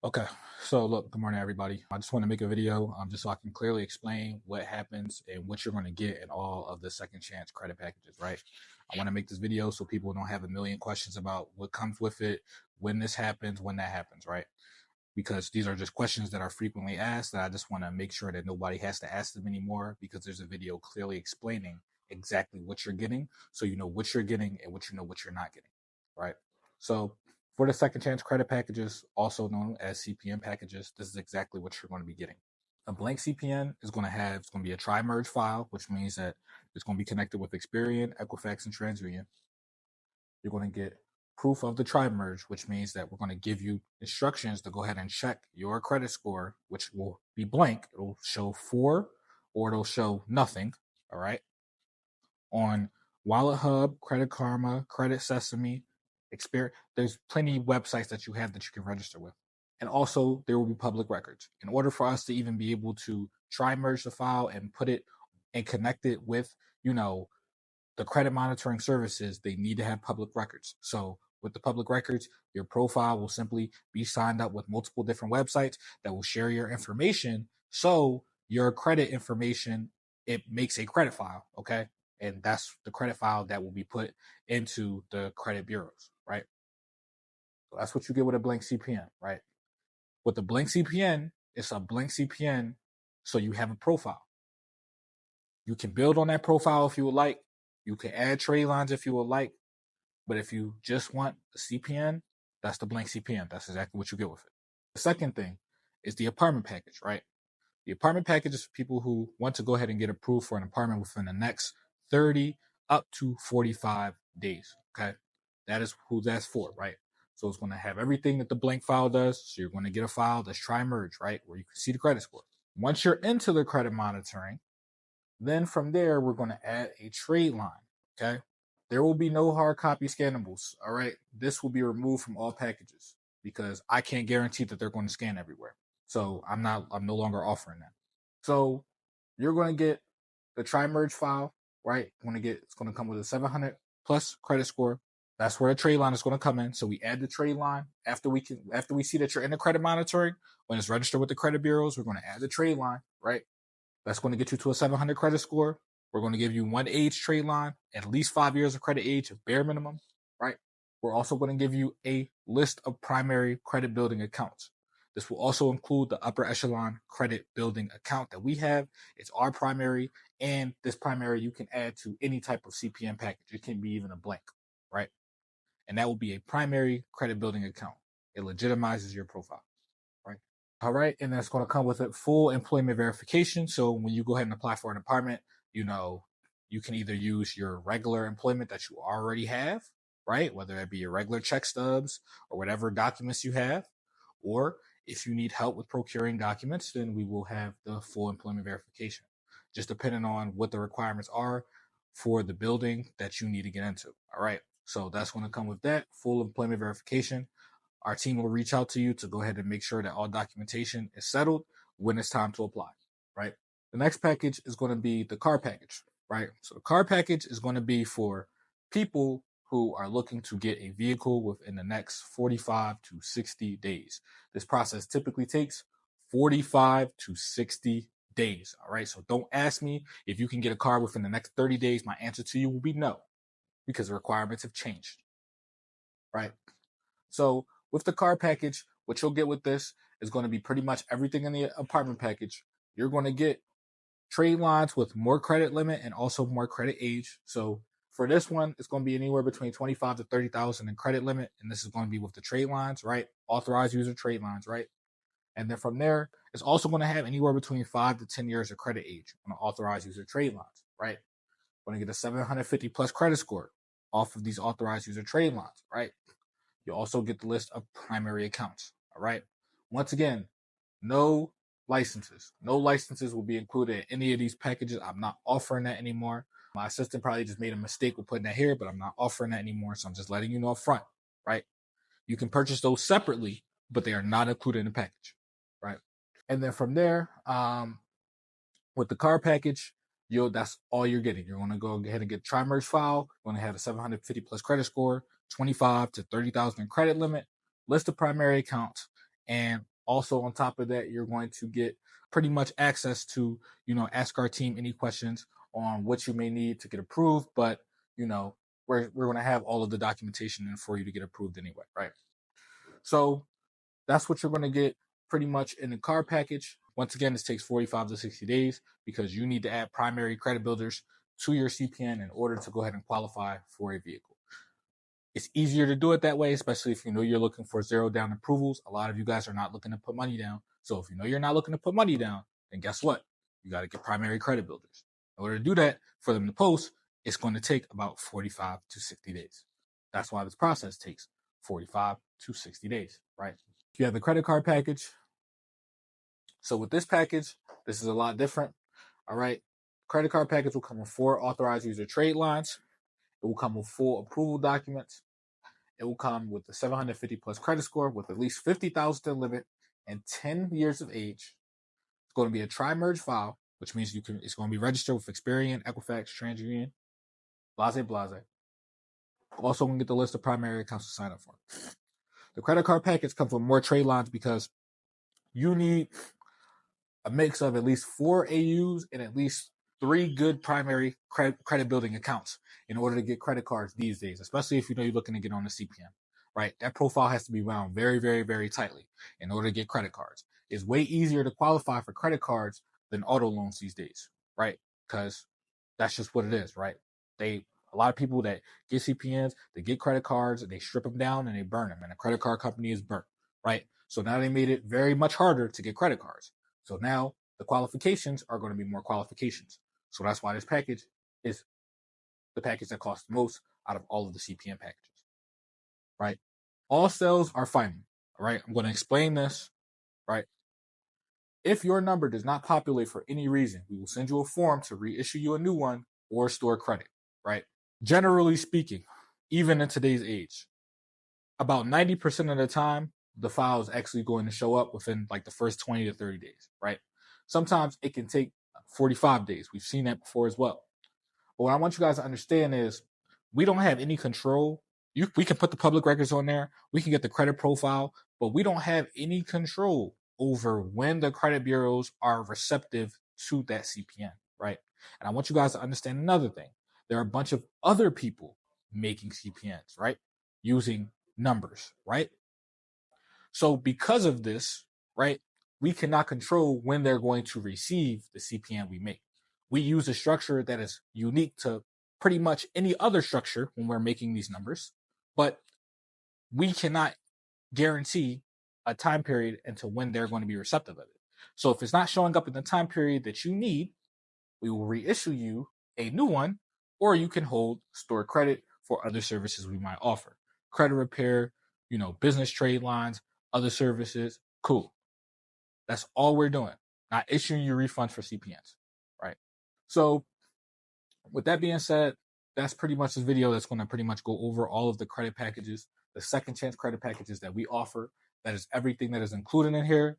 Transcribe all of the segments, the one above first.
Okay, so look, good morning, everybody. I just want to make a video just so I can clearly explain what happens and what you're going to get in all of the second chance credit packages, right? I want to make this video so people don't have a million questions about what comes with it, when this happens, when that happens, right? Because these are just questions that are frequently asked that I just want to make sure that nobody has to ask them anymore because there's a video clearly explaining exactly what you're getting so you know what you're getting and what you know what you're not getting, right? So for the second chance credit packages, also known as CPN packages, this is exactly what you're going to be getting. A blank CPN is going to be a tri-merge file, which means that it's going to be connected with Experian, Equifax, and TransUnion. You're going to get proof of the tri-merge, which means that we're going to give you instructions to go ahead and check your credit score, which will be blank. It'll show 4 or it'll show nothing. All right. On Wallet Hub, Credit Karma, Credit Sesame, Experian. There's plenty of websites that you have that you can register with. And also, there will be public records. In order for us to even be able to try merge the file and put it and connect it with, the credit monitoring services, they need to have public records. So with the public records, your profile will simply be signed up with multiple different websites that will share your information. So your credit information, it makes a credit file. Okay. And that's the credit file that will be put into the credit bureaus, right? So that's what you get with a blank CPN, right? With the blank CPN, it's a blank CPN. So you have a profile. You can build on that profile if you would like. You can add trade lines if you would like. But if you just want a CPN, that's the blank CPN. That's exactly what you get with it. The second thing is the apartment package, right? The apartment package is for people who want to go ahead and get approved for an apartment within the next 30 up to 45 days. Okay. That is who that's for, right? So it's going to have everything that the blank file does. So you're going to get a file that's tri-merge, right? Where you can see the credit score. Once you're into the credit monitoring, then from there, we're going to add a trade line. Okay. There will be no hard copy scannables. All right. This will be removed from all packages because I can't guarantee that they're going to scan everywhere. So I'm no longer offering that. So you're going to get the tri-merge file, right? It's going to come with a 700 plus credit score. That's where the trade line is going to come in. So we add the trade line after we see that you're in the credit monitoring, when it's registered with the credit bureaus, we're going to add the trade line, right? That's going to get you to a 700 credit score. We're going to give you one age trade line, at least 5 years of credit age, bare minimum, right? We're also going to give you a list of primary credit building accounts. This will also include the upper echelon credit building account that we have. It's our primary, and this primary you can add to any type of CPN package. It can be even a blank, right? And that will be a primary credit building account. It legitimizes your profile, right? All right. And that's going to come with a full employment verification. So when you go ahead and apply for an apartment, you can either use your regular employment that you already have, right? Whether that be your regular check stubs or whatever documents you have. Or if you need help with procuring documents, then we will have the full employment verification, just depending on what the requirements are for the building that you need to get into. All right. So that's going to come with that full employment verification. Our team will reach out to you to go ahead and make sure that all documentation is settled when it's time to apply, right? The next package is going to be the car package, right? So the car package is going to be for people who are looking to get a vehicle within the next 45 to 60 days. This process typically takes 45 to 60 days, all right? So don't ask me if you can get a car within the next 30 days. My answer to you will be no, because the requirements have changed, right? So with the car package, what you'll get with this is going to be pretty much everything in the apartment package. You're going to get trade lines with more credit limit and also more credit age. So for this one, it's going to be anywhere between 25 to 30,000 in credit limit. And this is going to be with the trade lines, right? Authorized user trade lines, right? And then from there, it's also going to have anywhere between 5 to 10 years of credit age on the authorized user trade lines, right? Going to get a 750 plus credit score off of these authorized user trade lines, right? You'll also get the list of primary accounts. All right. Once again, no licenses. No licenses will be included in any of these packages. I'm not offering that anymore. My assistant probably just made a mistake with putting that here, but I'm not offering that anymore. So I'm just letting you know up front, right? You can purchase those separately, but they are not included in the package, right? And then from there, with the car package, that's all you're getting. You're going to go ahead and get a tri-merge file. You're going to have a 750 plus credit score, 25 to 30,000 in credit limit, list of primary accounts, and Also, on top of that, you're going to get pretty much access to, ask our team any questions on what you may need to get approved. But, we're going to have all of the documentation in for you to get approved anyway, right? So that's what you're going to get pretty much in the car package. Once again, this takes 45 to 60 days because you need to add primary credit builders to your CPN in order to go ahead and qualify for a vehicle. It's easier to do it that way, especially if you're looking for zero down approvals. A lot of you guys are not looking to put money down. So if you're not looking to put money down, then guess what? You got to get primary credit builders. In order to do that, for them to post, it's going to take about 45 to 60 days. That's why this process takes 45 to 60 days, right? You have the credit card package. So with this package, this is a lot different. All right. Credit card package will come with 4 authorized user trade lines. It will come with full approval documents. It will come with the 750 plus credit score with at least 50,000 limit and 10 years of age. It's going to be a tri-merge file, which means it's going to be registered with Experian, Equifax, TransUnion, blase. Also, we can get the list of primary accounts to sign up for. The credit card package comes with more trade lines because you need a mix of at least 4 AUs and at least 3 good primary credit building accounts in order to get credit cards these days, especially if you're looking to get on the CPN, right? That profile has to be wound very, very, very tightly in order to get credit cards. It's way easier to qualify for credit cards than auto loans these days, right? Because that's just what it is, right? A lot of people that get CPNs, they get credit cards, they strip them down and they burn them, and a credit card company is burnt, right? So now they made it very much harder to get credit cards. So now the qualifications are going to be more qualifications. So that's why this package is the package that costs the most out of all of the CPN packages, right? All sales are final, all right? I'm going to explain this, right? If your number does not populate for any reason, we will send you a form to reissue you a new one or store credit, right? Generally speaking, even in today's age, about 90% of the time, the file is actually going to show up within like the first 20 to 30 days, right? Sometimes it can take 45 days. We've seen that before as well. But what I want you guys to understand is we don't have any control. We can put the public records on there. We can get the credit profile, but we don't have any control over when the credit bureaus are receptive to that CPN, right? And I want you guys to understand another thing. There are a bunch of other people making CPNs, right? Using numbers, right? So because of this, right, we cannot control when they're going to receive the CPN we make. We use a structure that is unique to pretty much any other structure when we're making these numbers, but we cannot guarantee a time period into when they're going to be receptive of it. So if it's not showing up in the time period that you need, we will reissue you a new one, or you can hold store credit for other services we might offer. Credit repair, business trade lines, other services. Cool. That's all we're doing. Not issuing you refunds for CPNs, right? So with that being said, that's pretty much this video that's going to pretty much go over all of the credit packages, the second chance credit packages that we offer. That is everything that is included in here.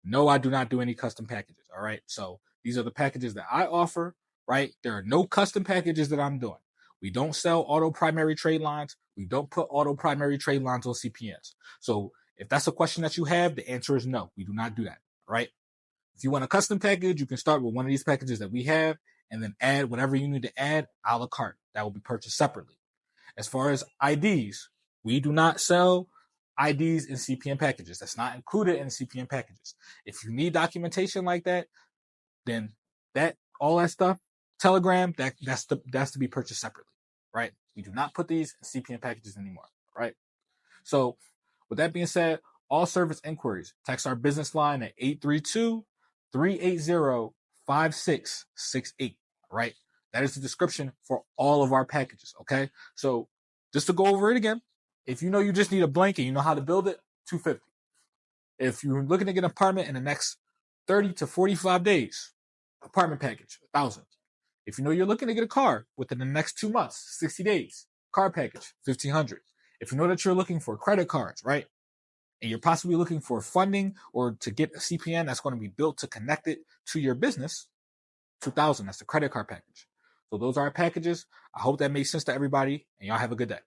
No, I do not do any custom packages. All right. So these are the packages that I offer, right? There are no custom packages that I'm doing. We don't sell auto primary trade lines. We don't put auto primary trade lines on CPNs. So if that's a question that you have, the answer is no. We do not do that. Right? If you want a custom package, you can start with one of these packages that we have and then add whatever you need to add a la carte. That will be purchased separately. As far as IDs, we do not sell IDs in CPN packages. That's not included in CPN packages. If you need documentation like that, then all that stuff, Telegram, that's to be purchased separately, right? We do not put these in CPN packages anymore, right? So with that being said, all service inquiries, text our business line at 832-380-5668, right? That is the description for all of our packages, okay? So just to go over it again, if you just need a blanket, you know how to build it, $250. If you're looking to get an apartment in the next 30 to 45 days, apartment package, $1,000. If you're looking to get a car within the next 2 months, 60 days, car package, $1,500. If you know that you're looking for credit cards, right? And you're possibly looking for funding or to get a CPN that's going to be built to connect it to your business, $2,000. That's the credit card package. So those are our packages. I hope that makes sense to everybody, and y'all have a good day.